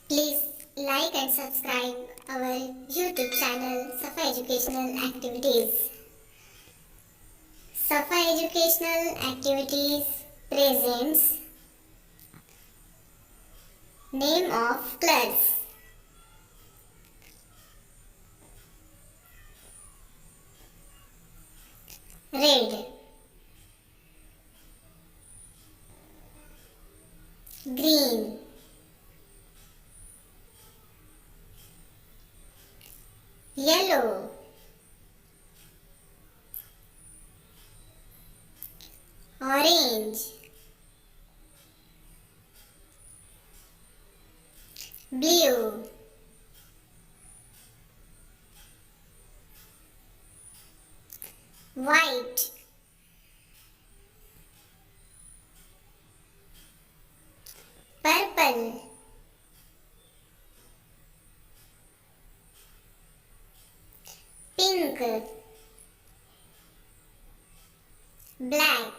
Please like and subscribe our YouTube channel Safa Educational Activities. Safa Educational Activities presents name of clothes. Red, green, yellow, orange, blue, white, purple, pink, black,